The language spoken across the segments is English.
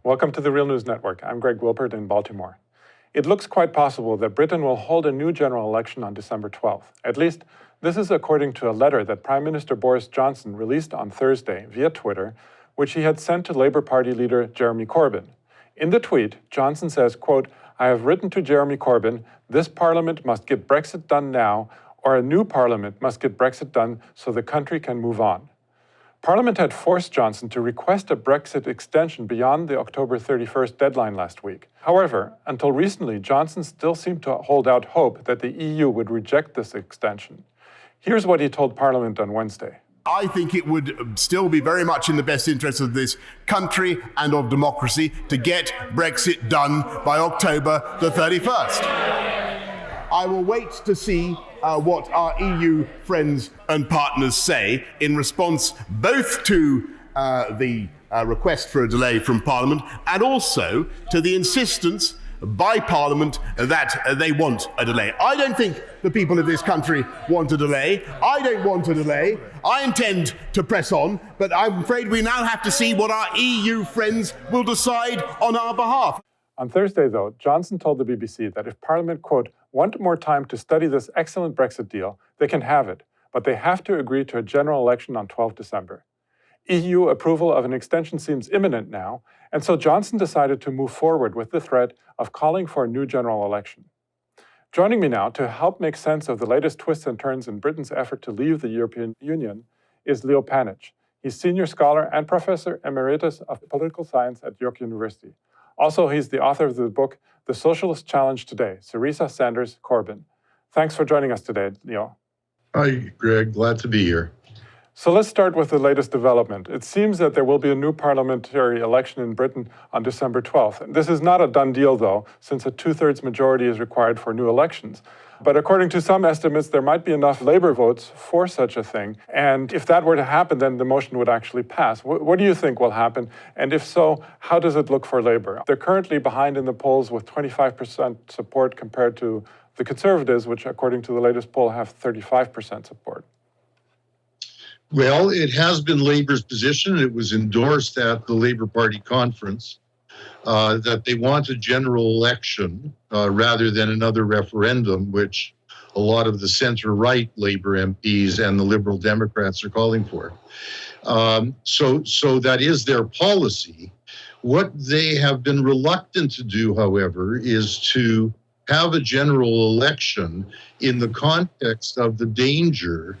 Welcome to the Real News Network. I'm Greg Wilpert in Baltimore. It looks quite possible that Britain will hold a new general election on December 12th. At least, this is according to a letter that Prime Minister Boris Johnson released on Thursday via Twitter, which he had sent to Labour Party leader Jeremy Corbyn. In the tweet, Johnson says, quote, "I have written to Jeremy Corbyn, this Parliament must get Brexit done now, or a new Parliament must get Brexit done so the country can move on." Parliament had forced Johnson to request a Brexit extension beyond the October 31st deadline last week. However, until recently, Johnson still seemed to hold out hope that the EU would reject this extension. Here's what he told Parliament on Wednesday. I think it would still be very much in the best interest of this country and of democracy to get Brexit done by October the 31st. I will wait to see what our EU friends and partners say in response both to the request for a delay from Parliament and also to the insistence by Parliament that they want a delay. I don't think the people of this country want a delay. I don't want a delay. I intend to press on, but I'm afraid we now have to see what our EU friends will decide on our behalf. On Thursday, though, Johnson told the BBC that if Parliament, quote, want more time to study this excellent Brexit deal, they can have it, but they have to agree to a general election on 12 December. EU approval of an extension seems imminent now, and so Johnson decided to move forward with the threat of calling for a new general election. Joining me now to help make sense of the latest twists and turns in Britain's effort to leave the European Union is Leo Panitch. He's senior scholar and professor emeritus of political science at York University. Also, he's the author of the book, The Socialist Challenge Today, Syriza, Sanders, Corbyn. Thanks for joining us today, Leo. Hi, Greg. Glad to be here. So let's start with the latest development. It seems that there will be a new parliamentary election in Britain on December 12th. This is not a done deal, though, since a two-thirds majority is required for new elections. But according to some estimates, there might be enough Labour votes for such a thing. And if that were to happen, then the motion would actually pass. What do you think will happen? And if so, how does it look for Labour? They're currently behind in the polls with 25% support compared to the Conservatives, which according to the latest poll have 35% support. Well, it has been Labour's position. It was endorsed at the Labour Party conference that they want a general election rather than another referendum, which a lot of the centre-right Labour MPs and the Liberal Democrats are calling for. So that is their policy. What they have been reluctant to do, however, is to have a general election in the context of the danger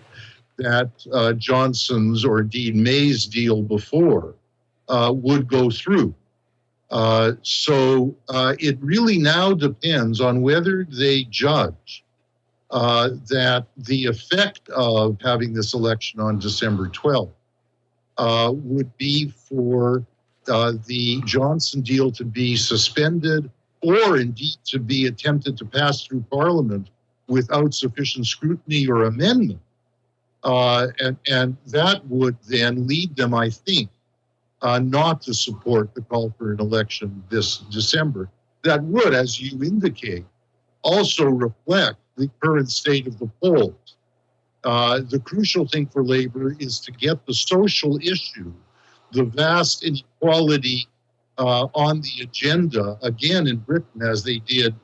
that Johnson's or indeed May's deal before would go through. So it really now depends on whether they judge that the effect of having this election on December 12th would be for the Johnson deal to be suspended or indeed to be attempted to pass through Parliament without sufficient scrutiny or amendment. And that would then lead them, I think, not to support the call for an election this December. That would, as you indicate, also reflect the current state of the polls. The crucial thing for Labour is to get the social issue, the vast inequality on the agenda, again in Britain, as they did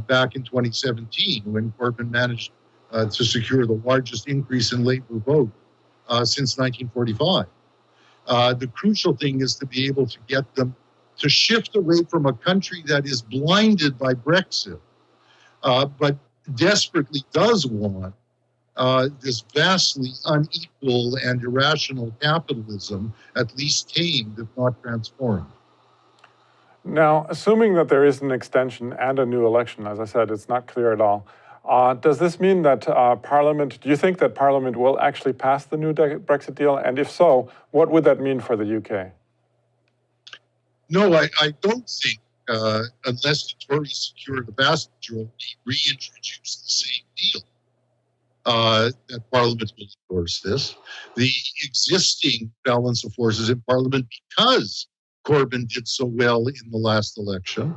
back in 2017, when Corbyn managed to secure the largest increase in Labour vote since 1945. The crucial thing is to be able to get them to shift away from a country that is blinded by Brexit, but desperately does want this vastly unequal and irrational capitalism, at least tamed, if not transformed. Now, assuming that there is an extension and a new election, as I said, it's not clear at all. Does this mean that Parliament, do you think that Parliament will actually pass the new Brexit deal? And if so, what would that mean for the UK? No, I don't think, unless the Tories secure the vast majority, reintroduce the same deal, that Parliament will endorse this. The existing balance of forces in Parliament, because Corbyn did so well in the last election,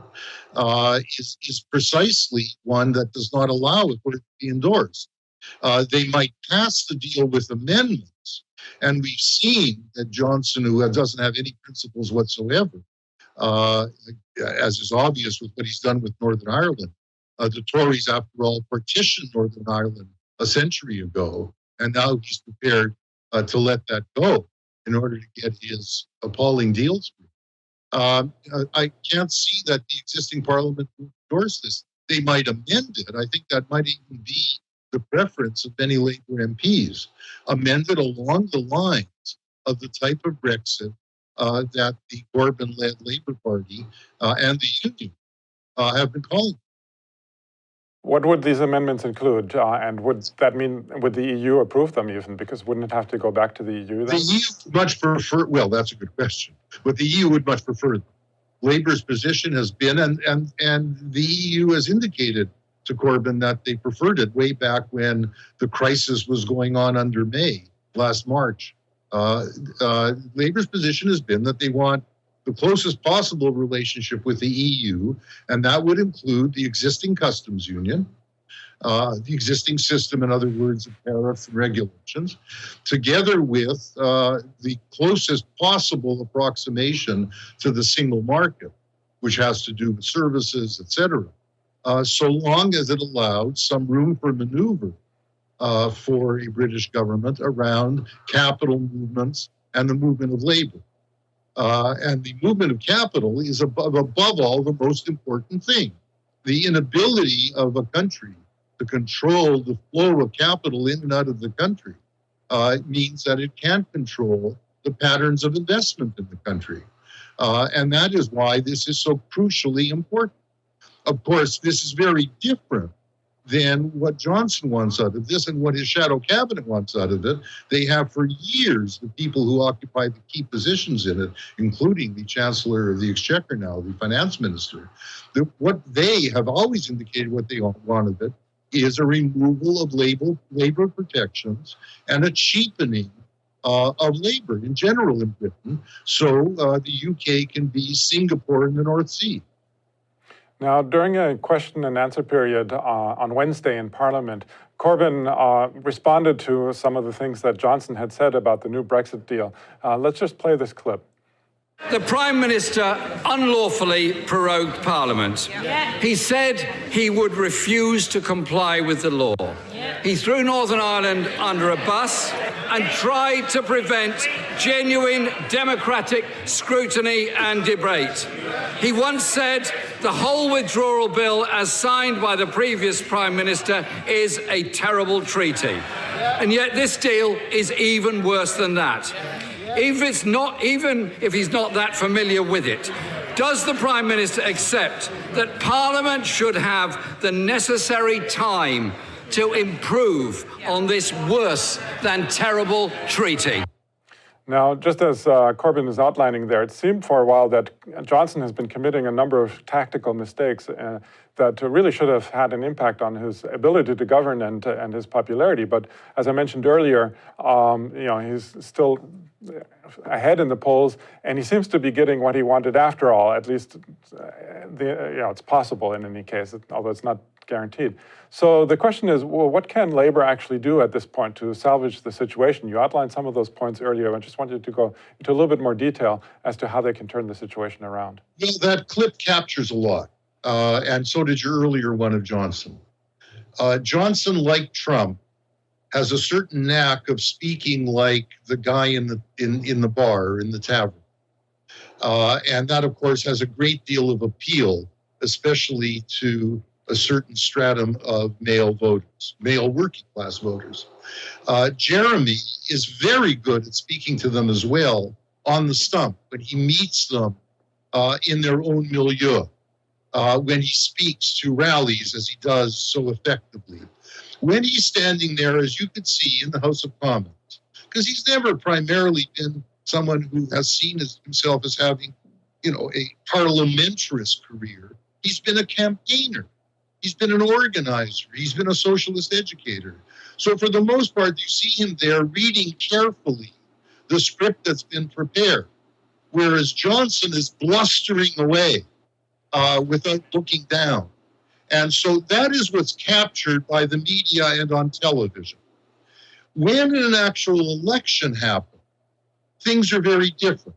is precisely one that does not allow it to be endorsed. They might pass the deal with amendments, and we've seen that Johnson, who doesn't have any principles whatsoever, as is obvious with what he's done with Northern Ireland. The Tories, after all, partitioned Northern Ireland a century ago, and now he's prepared to let that go in order to get his appalling deals through. I can't see that the existing parliament will endorse this. They might amend it. I think that might even be the preference of many Labour MPs, amended along the lines of the type of Brexit that the Corbyn-led Labour Party and the Union have been calling. What would these amendments include? And would that mean, would the EU approve them even? Because wouldn't it have to go back to the EU then? The EU much prefer, well, that's a good question, but the EU would much prefer them. Labour's position has been, and the EU has indicated to Corbyn that they preferred it way back when the crisis was going on under May last March. Labour's position has been that they want the closest possible relationship with the EU, and that would include the existing customs union, the existing system, in other words, of tariffs and regulations, together with the closest possible approximation to the single market, which has to do with services, etc., so long as it allowed some room for maneuver for a British government around capital movements and the movement of labor. And the movement of capital is above all the most important thing. The inability of a country to control the flow of capital in and out of the country means that it can't control the patterns of investment in the country. And that is why this is so crucially important. Of course, this is very different than what Johnson wants out of this and what his shadow cabinet wants out of it. They have for years, the people who occupy the key positions in it, including the Chancellor of the Exchequer now, the Finance Minister, what they have always indicated what they want of it is a removal of labor protections and a cheapening of labor in general in Britain, so the UK can be Singapore in the North Sea. Now, during a question and answer period on Wednesday in Parliament, Corbyn responded to some of the things that Johnson had said about the new Brexit deal. Let's just play this clip. The Prime Minister unlawfully prorogued Parliament. Yeah. He said he would refuse to comply with the law. Yeah. He threw Northern Ireland under a bus and tried to prevent genuine democratic scrutiny and debate. He once said the whole withdrawal bill, as signed by the previous Prime Minister, is a terrible treaty. And yet this deal is even worse than that. Even if he's not that familiar with it, does the Prime Minister accept that Parliament should have the necessary time to improve on this worse than terrible treaty? Now, just as Corbyn is outlining there, it seemed for a while that Johnson has been committing a number of tactical mistakes that really should have had an impact on his ability to govern and his popularity. But as I mentioned earlier, he's still ahead in the polls, and he seems to be getting what he wanted after all. At least, it's possible in any case, although it's not guaranteed. So the question is, well, what can Labour actually do at this point to salvage the situation? You outlined some of those points earlier. I just wanted to go into a little bit more detail as to how they can turn the situation around. Yeah, that clip captures a lot, and so did your earlier one of Johnson. Johnson, like Trump, has a certain knack of speaking like the guy in the bar, in the tavern. And that, of course, has a great deal of appeal, especially to a certain stratum of male voters, male working class voters. Jeremy is very good at speaking to them as well on the stump when he meets them in their own milieu, when he speaks to rallies as he does so effectively. When he's standing there, as you could see in the House of Commons, because he's never primarily been someone who has seen himself as having, a parliamentarist career. He's been a campaigner. He's been an organizer. He's been a socialist educator. So for the most part, you see him there reading carefully the script that's been prepared, whereas Johnson is blustering away without looking down. And so that is what's captured by the media and on television. When an actual election happens, things are very different.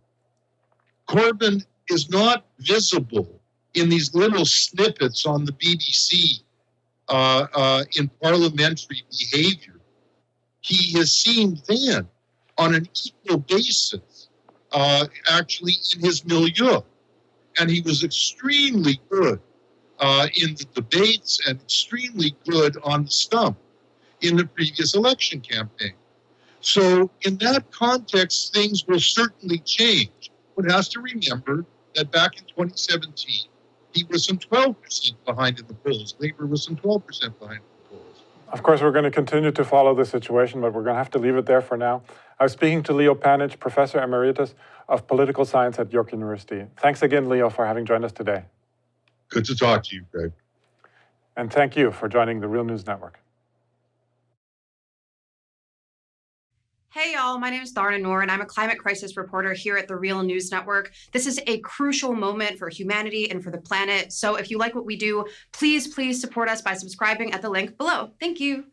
Corbyn is not visible in these little snippets on the BBC in parliamentary behavior. He is seen then on an equal basis, actually in his milieu. And he was extremely good in the debates and extremely good on the stump in the previous election campaign. So in that context, things will certainly change. One has to remember that back in 2017, he was some 12% behind in the polls. Labour was some 12% behind in the polls. Of course, we're going to continue to follow the situation, but we're going to have to leave it there for now. I was speaking to Leo Panitch, Professor Emeritus of Political Science at York University. Thanks again, Leo, for having joined us today. Good to talk to you, Greg. And thank you for joining the Real News Network. Hey y'all, my name is Tharna Noor and I'm a climate crisis reporter here at the Real News Network. This is a crucial moment for humanity and for the planet. So if you like what we do, please support us by subscribing at the link below. Thank you.